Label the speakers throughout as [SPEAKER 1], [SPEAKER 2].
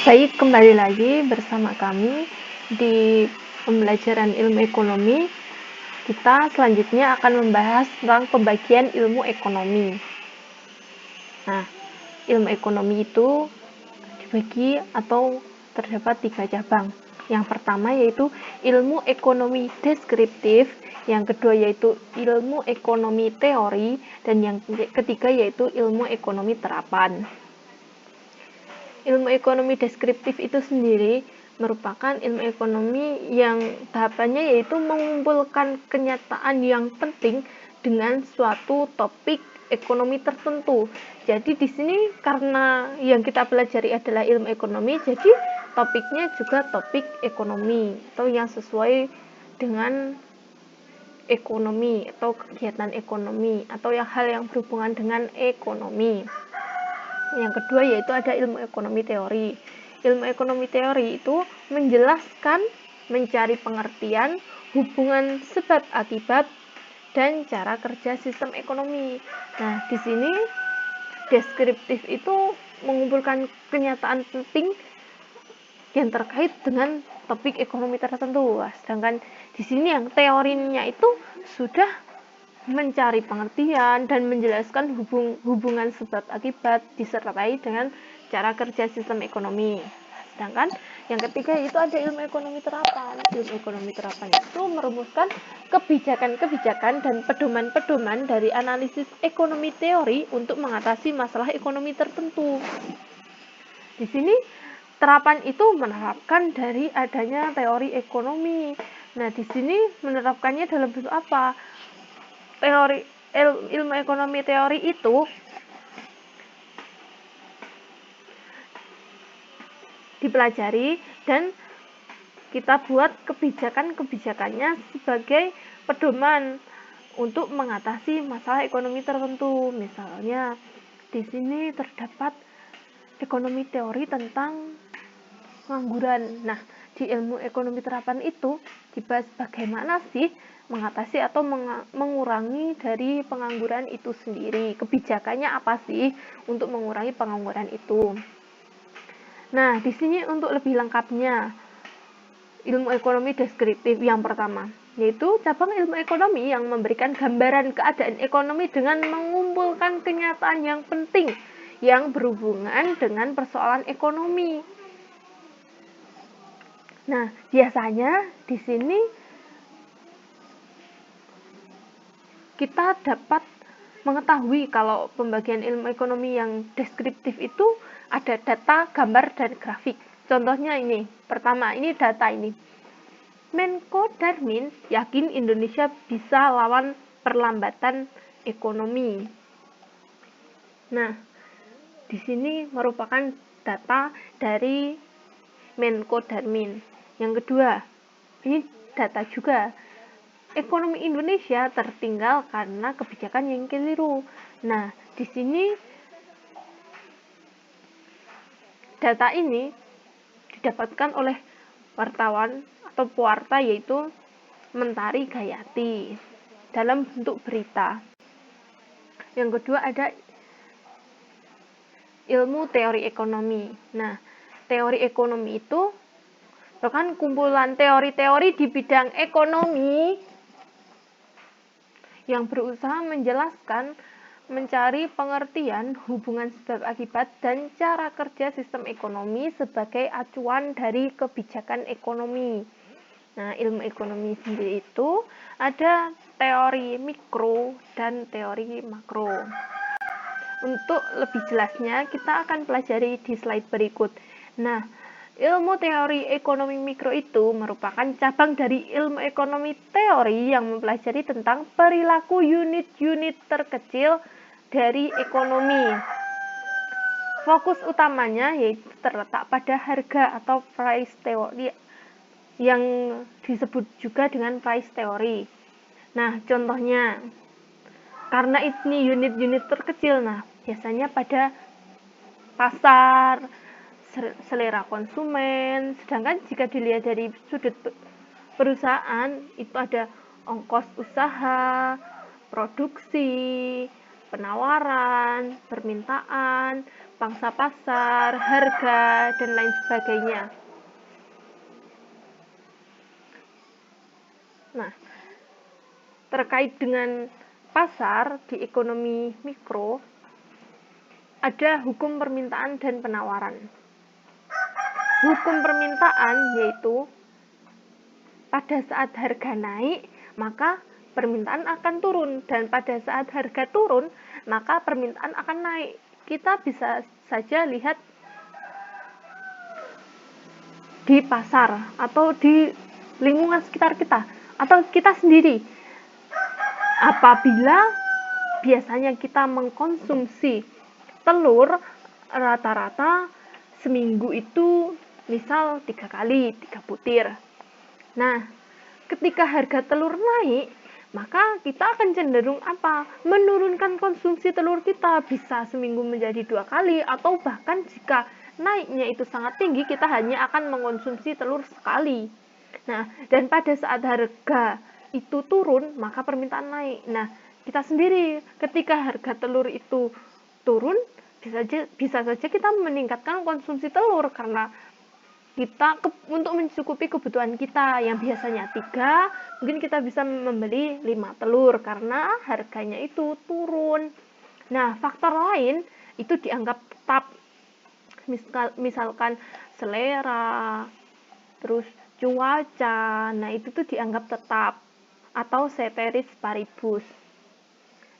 [SPEAKER 1] Baik, kembali lagi bersama kami di pembelajaran ilmu ekonomi. Kita selanjutnya akan membahas tentang pembagian ilmu ekonomi. Nah, ilmu ekonomi itu dibagi atau terdapat 3 cabang. Yang pertama yaitu ilmu ekonomi deskriptif, yang kedua yaitu ilmu ekonomi teori, dan yang ketiga yaitu ilmu ekonomi terapan. Ilmu ekonomi deskriptif itu sendiri merupakan ilmu ekonomi yang tahapannya yaitu mengumpulkan kenyataan yang penting dengan suatu topik ekonomi tertentu. Jadi di sini karena yang kita pelajari adalah ilmu ekonomi, jadi topiknya juga topik ekonomi atau yang sesuai dengan ekonomi atau kegiatan ekonomi atau hal yang berhubungan dengan ekonomi. Yang kedua yaitu ada ilmu ekonomi teori. Ilmu ekonomi teori itu menjelaskan, mencari pengertian, hubungan sebab akibat, dan cara kerja sistem ekonomi. Nah, di sini deskriptif itu mengumpulkan kenyataan penting yang terkait dengan topik ekonomi tertentu. Sedangkan di sini yang teorinya itu sudah mencari pengertian dan menjelaskan hubungan sebab akibat disertai dengan cara kerja sistem ekonomi. Sedangkan yang ketiga itu ada ilmu ekonomi terapan. Ilmu ekonomi terapan itu merumuskan kebijakan-kebijakan dan pedoman-pedoman dari analisis ekonomi teori untuk mengatasi masalah ekonomi tertentu. Di sini terapan itu menerapkan dari adanya teori ekonomi. Nah, di sini menerapkannya dalam bentuk apa? Ilmu ekonomi teori itu dipelajari dan kita buat kebijakan-kebijakannya sebagai pedoman untuk mengatasi masalah ekonomi tertentu. Misalnya di sini terdapat ekonomi teori tentang pengangguran. Nah, di ilmu ekonomi terapan itu dibahas bagaimana sih mengatasi atau mengurangi dari pengangguran itu sendiri. Kebijakannya apa sih untuk mengurangi pengangguran itu? Nah, di sini untuk lebih lengkapnya ilmu ekonomi deskriptif yang pertama, yaitu cabang ilmu ekonomi yang memberikan gambaran keadaan ekonomi dengan mengumpulkan kenyataan yang penting yang berhubungan dengan persoalan ekonomi. Nah, biasanya di sini kita dapat mengetahui kalau pembagian ilmu ekonomi yang deskriptif itu ada data, gambar, dan grafik. Contohnya ini, pertama ini data ini. Menko Darmin yakin Indonesia bisa lawan perlambatan ekonomi. Nah, di sini merupakan data dari Menko Darmin. Yang kedua, ini data juga. Ekonomi Indonesia tertinggal karena kebijakan yang keliru. Nah, di sini data ini didapatkan oleh wartawan atau pewarta yaitu Mentari Gayati dalam bentuk berita. Yang kedua ada ilmu teori ekonomi. Nah, teori ekonomi itu merupakan kumpulan teori-teori di bidang ekonomi yang berusaha menjelaskan, mencari pengertian hubungan sebab akibat dan cara kerja sistem ekonomi sebagai acuan dari kebijakan ekonomi. Nah, ilmu ekonomi sendiri itu ada teori mikro dan teori makro. Untuk lebih jelasnya, kita akan pelajari di slide berikut. Nah, ilmu teori ekonomi mikro itu merupakan cabang dari ilmu ekonomi teori yang mempelajari tentang perilaku unit-unit terkecil dari ekonomi. Fokus utamanya yaitu terletak pada harga atau price theory yang disebut juga dengan price theory. Nah, contohnya, karena ini unit-unit terkecil, nah biasanya pada pasar, selera konsumen. Sedangkan jika dilihat dari sudut perusahaan, itu ada ongkos usaha, produksi, penawaran, permintaan, pangsa pasar, harga, dan lain sebagainya. Nah, terkait dengan pasar di ekonomi mikro, ada hukum permintaan dan penawaran. Hukum permintaan yaitu pada saat harga naik, maka permintaan akan turun, dan pada saat harga turun, maka permintaan akan naik. Kita bisa saja lihat di pasar atau di lingkungan sekitar kita atau kita sendiri. Apabila biasanya kita mengkonsumsi telur, rata-rata seminggu itu misal 3 kali, 3 butir. Nah, ketika harga telur naik, maka kita akan cenderung apa? Menurunkan konsumsi telur kita, bisa seminggu menjadi 2 kali, atau bahkan jika naiknya itu sangat tinggi, kita hanya akan mengkonsumsi telur sekali. Nah, dan pada saat harga itu turun, maka permintaan naik. Nah, kita sendiri ketika harga telur itu turun, bisa saja kita meningkatkan konsumsi telur karena kita untuk mencukupi kebutuhan kita yang biasanya 3, mungkin kita bisa membeli 5 telur karena harganya itu turun. Nah, faktor lain itu dianggap tetap, misalkan selera, terus cuaca, nah itu tuh dianggap tetap, atau ceteris paribus.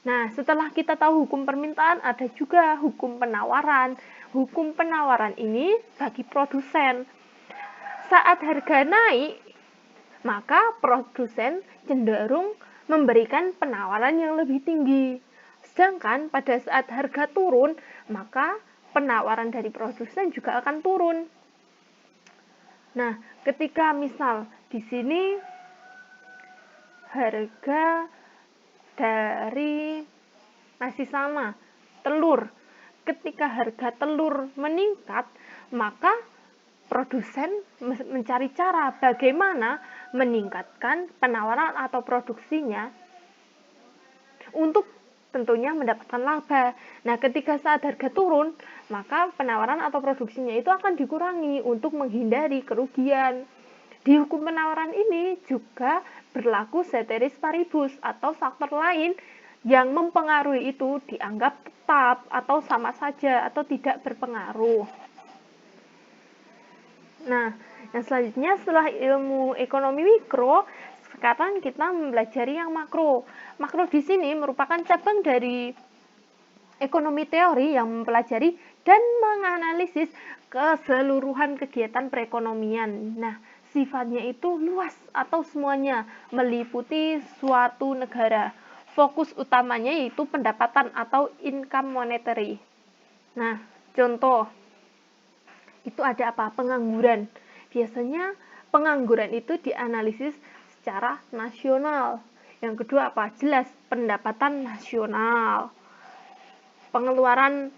[SPEAKER 1] Nah, setelah kita tahu hukum permintaan, ada juga hukum penawaran. Hukum penawaran ini bagi produsen. Saat harga naik, maka produsen cenderung memberikan penawaran yang lebih tinggi. Sedangkan pada saat harga turun, maka penawaran dari produsen juga akan turun. Nah, ketika misal di sini harga dari masih sama, telur. Ketika harga telur meningkat, maka produsen mencari cara bagaimana meningkatkan penawaran atau produksinya untuk tentunya mendapatkan laba. Nah, ketika saat harga turun, maka penawaran atau produksinya itu akan dikurangi untuk menghindari kerugian. Di hukum penawaran ini juga berlaku ceteris paribus atau faktor lain yang mempengaruhi itu dianggap tetap atau sama saja atau tidak berpengaruh. Nah, yang selanjutnya setelah ilmu ekonomi mikro, sekarang kita mempelajari yang makro. Makro di sini merupakan cabang dari ekonomi teori yang mempelajari dan menganalisis keseluruhan kegiatan perekonomian. Nah, sifatnya itu luas atau semuanya, meliputi suatu negara. Fokus utamanya yaitu pendapatan atau income monetary. Nah, contoh itu ada apa? Pengangguran. Biasanya pengangguran itu dianalisis secara nasional. Yang kedua apa? Jelas pendapatan nasional. Pengeluaran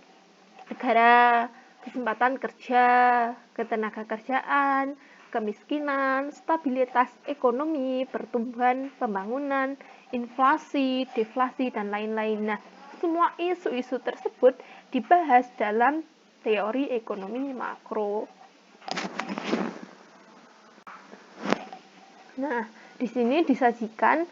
[SPEAKER 1] negara, kesempatan kerja, ketenaga kerjaan, kemiskinan, stabilitas ekonomi, pertumbuhan pembangunan, inflasi, deflasi, dan lain-lain. Nah, semua isu-isu tersebut dibahas dalam teori ekonomi makro. Nah, di sini disajikan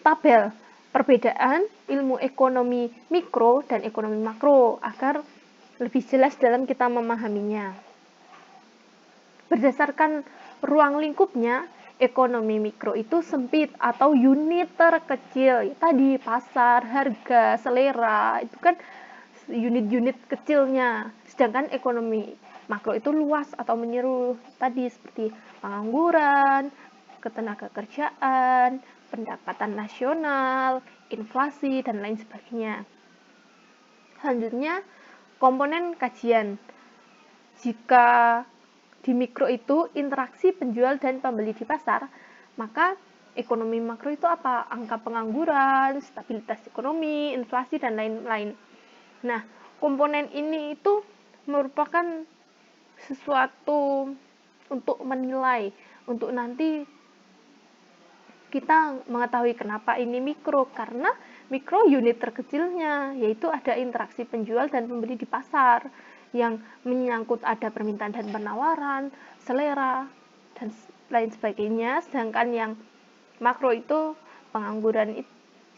[SPEAKER 1] tabel perbedaan ilmu ekonomi mikro dan ekonomi makro agar lebih jelas dalam kita memahaminya. Berdasarkan ruang lingkupnya, ekonomi mikro itu sempit atau unit terkecil. Tadi pasar, harga, selera, itu kan unit-unit kecilnya. Sedangkan ekonomi makro itu luas atau menyeluruh. Tadi seperti pengangguran, ketenaga kerjaan, pendapatan nasional, inflasi, dan lain sebagainya. Selanjutnya, komponen kajian. Jika di mikro itu interaksi penjual dan pembeli di pasar, maka ekonomi makro itu apa? Angka pengangguran, stabilitas ekonomi, inflasi, dan lain-lain. Nah, komponen ini itu merupakan sesuatu untuk menilai, untuk nanti kita mengetahui kenapa ini mikro, karena mikro unit terkecilnya, yaitu ada interaksi penjual dan pembeli di pasar. yang menyangkut ada permintaan dan penawaran, selera, dan lain sebagainya. Sedangkan yang makro itu pengangguran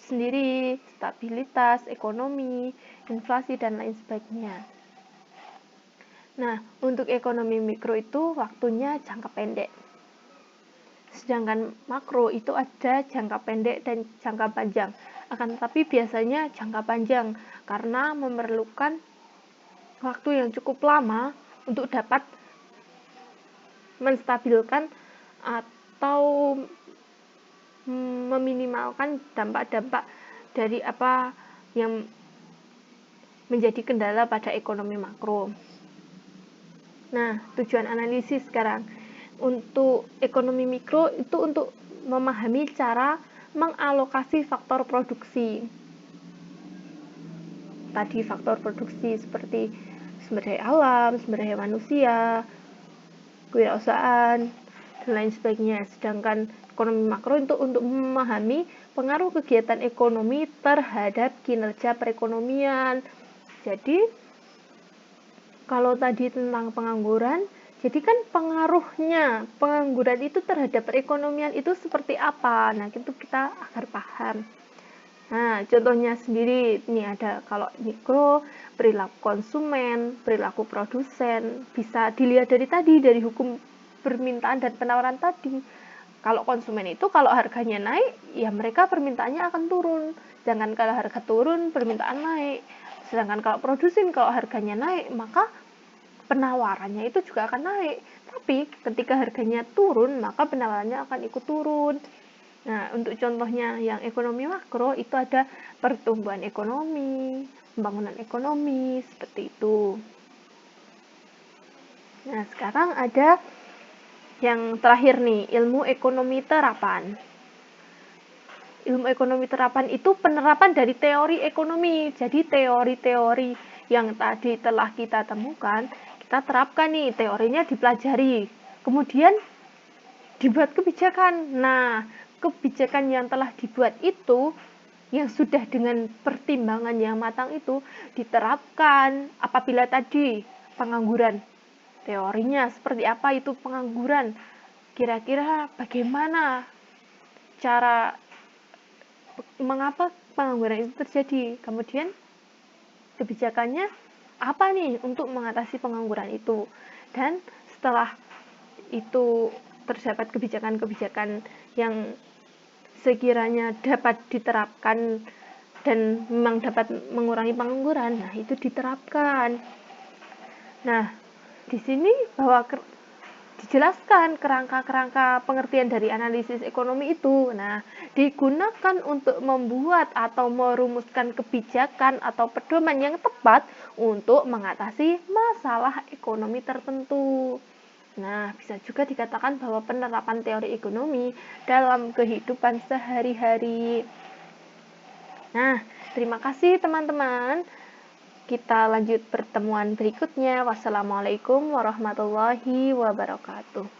[SPEAKER 1] sendiri, stabilitas, ekonomi, inflasi, dan lain sebagainya. Nah, untuk ekonomi mikro itu waktunya jangka pendek. Sedangkan makro itu ada jangka pendek dan jangka panjang. Akan tetapi biasanya jangka panjang karena memerlukan waktu yang cukup lama untuk dapat menstabilkan atau meminimalkan dampak-dampak dari apa yang menjadi kendala pada ekonomi makro. Nah, tujuan analisis sekarang untuk ekonomi mikro itu untuk memahami cara mengalokasi faktor produksi. Tadi faktor produksi seperti sumber daya alam, sumber daya manusia, kewirausahaan, dan lain sebagainya. Sedangkan ekonomi makro itu untuk memahami pengaruh kegiatan ekonomi terhadap kinerja perekonomian. Jadi, kalau tadi tentang pengangguran, jadi kan pengaruhnya pengangguran itu terhadap perekonomian itu seperti apa? Nah, itu kita agar paham. Nah, contohnya sendiri, ini ada kalau mikro, perilaku konsumen, perilaku produsen, bisa dilihat dari hukum permintaan dan penawaran tadi. Kalau konsumen itu kalau harganya naik, ya mereka permintaannya akan turun. Jangan kalau harga turun, permintaan naik. Sedangkan kalau produsen, kalau harganya naik, maka penawarannya itu juga akan naik. Tapi ketika harganya turun, maka penawarannya akan ikut turun. Nah, untuk contohnya yang ekonomi makro itu ada pertumbuhan ekonomi, pembangunan ekonomi, seperti itu. Nah, sekarang ada yang terakhir nih, ilmu ekonomi terapan. Ilmu ekonomi terapan itu penerapan dari teori ekonomi. Jadi teori-teori yang tadi telah kita temukan, kita terapkan nih, teorinya dipelajari. Kemudian dibuat kebijakan. Nah, kebijakan yang telah dibuat itu yang sudah dengan pertimbangan yang matang itu diterapkan apabila tadi pengangguran. Teorinya seperti apa itu pengangguran? Kira-kira bagaimana cara mengapa pengangguran itu terjadi? Kemudian kebijakannya apa nih untuk mengatasi pengangguran itu? Dan setelah itu terdapat kebijakan-kebijakan yang sekiranya dapat diterapkan dan memang dapat mengurangi pengangguran, nah itu diterapkan. Nah, di sini bahwa dijelaskan kerangka-kerangka pengertian dari analisis ekonomi itu. Nah, digunakan untuk membuat atau merumuskan kebijakan atau pedoman yang tepat untuk mengatasi masalah ekonomi tertentu. Nah, bisa juga dikatakan bahwa penerapan teori ekonomi dalam kehidupan sehari-hari. Nah, terima kasih teman-teman. Kita lanjut pertemuan berikutnya. Wassalamualaikum warahmatullahi wabarakatuh.